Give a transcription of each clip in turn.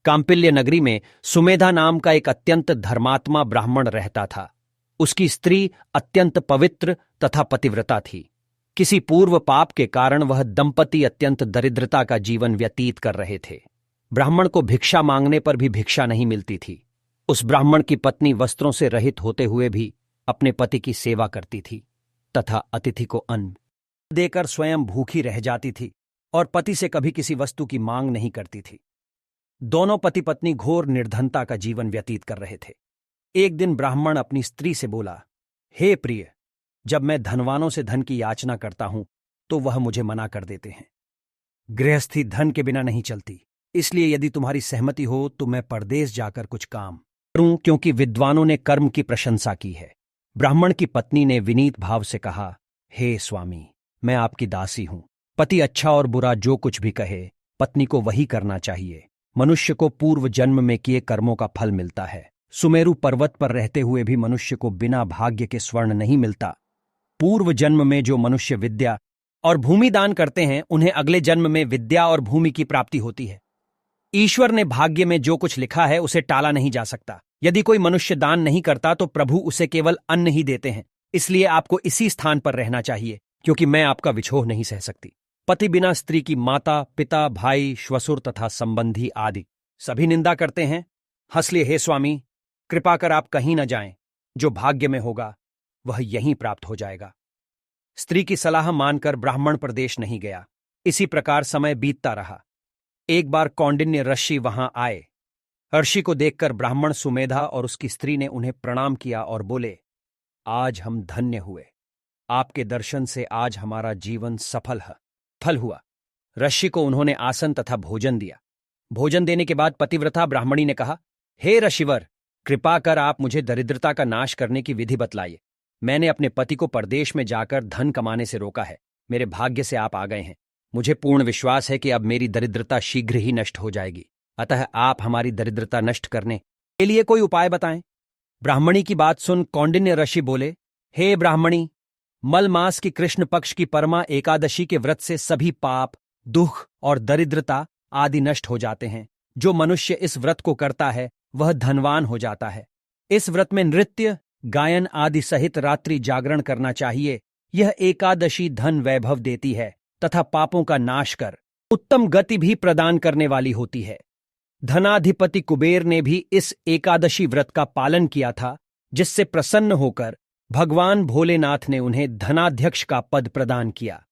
कांपिल्य नगरी में सुमेधा नाम का एक अत्यंत धर्मात्मा ब्राह्मण रहता था। उसकी स्त्री अत्यंत पवित्र तथा पतिव्रता थी। किसी पूर्व पाप के कारण वह दंपति अत्यंत दरिद्रता का जीवन व्यतीत कर रहे थे। ब्राह्मण को भिक्षा मांगने पर भी भिक्षा नहीं मिलती थी। उस ब्राह्मण की पत्नी वस्त्रों से रहित होते हुए भी अपने पति की सेवा करती थी तथा अतिथि को अन्न देकर स्वयं भूखी रह जाती थी और पति से कभी किसी वस्तु की मांग नहीं करती थी। दोनों पति पत्नी घोर निर्धनता का जीवन व्यतीत कर रहे थे। एक दिन ब्राह्मण अपनी स्त्री से बोला, हे प्रिय, जब मैं धनवानों से धन की याचना करता हूं तो वह मुझे मना कर देते हैं। गृहस्थी धन के बिना नहीं चलती, इसलिए यदि तुम्हारी सहमति हो तो मैं परदेश जाकर कुछ काम करूं, क्योंकि विद्वानों ने कर्म की प्रशंसा की है। ब्राह्मण की पत्नी ने विनीत भाव से कहा, हे स्वामी, मैं आपकी दासी हूं। पति अच्छा और बुरा जो कुछ भी कहे, पत्नी को वही करना चाहिए। मनुष्य को पूर्व जन्म में किए कर्मों का फल मिलता है। सुमेरु पर्वत पर रहते हुए भी मनुष्य को बिना भाग्य के स्वर्ण नहीं मिलता। पूर्व जन्म में जो मनुष्य विद्या और भूमि दान करते हैं, उन्हें अगले जन्म में विद्या और भूमि की प्राप्ति होती है। ईश्वर ने भाग्य में जो कुछ लिखा है उसे टाला नहीं जा सकता। यदि कोई मनुष्य दान नहीं करता तो प्रभु उसे केवल अन्न ही देते हैं। इसलिए आपको इसी स्थान पर रहना चाहिए, क्योंकि मैं आपका विछोह नहीं सह सकती। पति बिना स्त्री की माता, पिता, भाई, श्वशुर तथा संबंधी आदि सभी निंदा करते हैं। हंस लिए, हे स्वामी, कृपा कर आप कहीं न जाएं। जो भाग्य में होगा वह यहीं प्राप्त हो जाएगा। स्त्री की सलाह मानकर ब्राह्मण प्रदेश नहीं गया। इसी प्रकार समय बीतता रहा। एक बार कौंडिन्य ऋषि वहां आए। ऋषि को देखकर ब्राह्मण सुमेधा और उसकी स्त्री ने उन्हें प्रणाम किया और बोले, आज हम धन्य हुए। आपके दर्शन से आज हमारा जीवन सफल हुआ। ऋषि को उन्होंने आसन तथा भोजन दिया। भोजन देने के बाद पतिव्रता ब्राह्मणी ने कहा, हे ऋषिवर, कृपा कर आप मुझे दरिद्रता का नाश करने की विधि बतलाइए। मैंने अपने पति को परदेश में जाकर धन कमाने से रोका है। मेरे भाग्य से आप आ गए हैं। मुझे पूर्ण विश्वास है कि अब मेरी दरिद्रता शीघ्र ही नष्ट हो जाएगी। अतः आप हमारी दरिद्रता नष्ट करने के लिए कोई उपाय बताएं। ब्राह्मणी की बात सुन कौंडिन्य ऋषि बोले, हे ब्राह्मणी, मल मास की कृष्ण पक्ष की परमा एकादशी के व्रत से सभी पाप, दुख और दरिद्रता आदि नष्ट हो जाते हैं। जो मनुष्य इस व्रत को करता है वह धनवान हो जाता है। इस व्रत में नृत्य, गायन आदि सहित रात्रि जागरण करना चाहिए। यह एकादशी धन वैभव देती है तथा पापों का नाश कर उत्तम गति भी प्रदान करने वाली होती है। धनाधिपति कुबेर ने भी इस एकादशी व्रत का पालन किया था, जिससे प्रसन्न होकर भगवान भोलेनाथ ने उन्हें धनाध्यक्ष का पद प्रदान किया।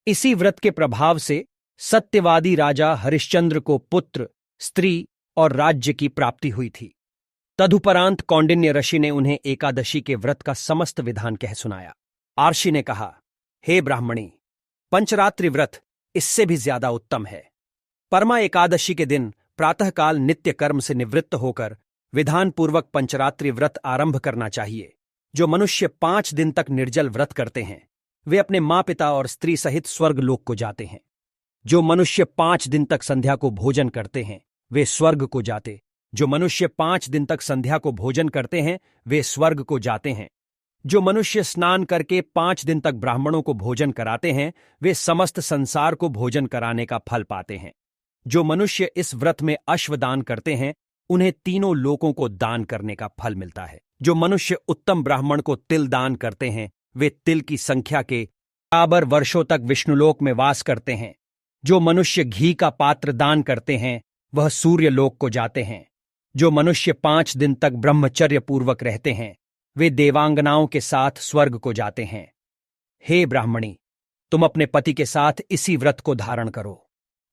इसी व्रत के प्रभाव से सत्यवादी राजा हरिश्चंद्र को पुत्र, स्त्री और राज्य की प्राप्ति हुई थी। तदुपरांत कौंडिन्य ऋषि ने उन्हें एकादशी के व्रत का समस्त विधान कह सुनाया। आर्षि ने कहा, हे ब्राह्मणी, पंचरात्रि व्रत इससे भी ज्यादा उत्तम है। परमा एकादशी के दिन प्रातःकाल नित्य कर्म से निवृत्त होकर विधानपूर्वक पंचरात्रि व्रत आरंभ करना चाहिए। जो मनुष्य 5 दिन तक निर्जल व्रत करते हैं वे अपने माँ पिता और स्त्री सहित स्वर्ग लोक को जाते हैं। जो मनुष्य 5 दिन तक संध्या को भोजन करते हैं वे स्वर्ग को जाते। जो मनुष्य 5 दिन तक संध्या को भोजन करते हैं वे स्वर्ग को जाते हैं। जो मनुष्य स्नान करके 5 दिन तक ब्राह्मणों को भोजन कराते हैं वे समस्त संसार को भोजन कराने का फल पाते हैं। जो मनुष्य इस व्रत में अश्वदान करते हैं उन्हें तीनों लोकों को दान करने का फल मिलता है। जो मनुष्य उत्तम ब्राह्मण को तिल दान करते हैं वे तिल की संख्या के बराबर वर्षों तक विष्णुलोक में वास करते हैं। जो मनुष्य घी का पात्र दान करते हैं वह सूर्य लोक को जाते हैं। जो मनुष्य 5 दिन तक ब्रह्मचर्य पूर्वक रहते हैं वे देवांगनाओं के साथ स्वर्ग को जाते हैं। हे ब्राह्मणी, तुम अपने पति के साथ इसी व्रत को धारण करो।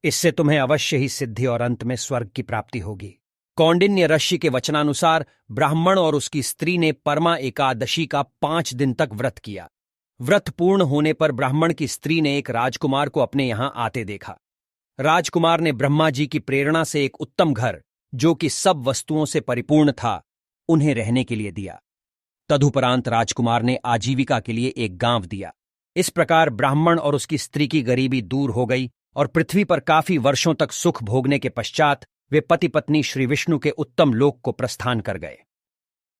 इससे तुम्हें अवश्य ही सिद्धि और अंत में स्वर्ग की प्राप्ति होगी। कौंडिन्य ऋषि के वचनानुसार ब्राह्मण और उसकी स्त्री ने परमा एकादशी का 5 दिन तक व्रत किया। व्रत पूर्ण होने पर ब्राह्मण की स्त्री ने एक राजकुमार को अपने यहां आते देखा। राजकुमार ने ब्रह्मा जी की प्रेरणा से एक उत्तम घर, जो कि सब वस्तुओं से परिपूर्ण था, उन्हें रहने के लिए दिया। तदुपरांत राजकुमार ने आजीविका के लिए एक गांव दिया। इस प्रकार ब्राह्मण और उसकी स्त्री की गरीबी दूर हो गई और पृथ्वी पर काफी वर्षों तक सुख भोगने के पश्चात वे पति पत्नी श्री विष्णु के उत्तम लोक को प्रस्थान कर गए।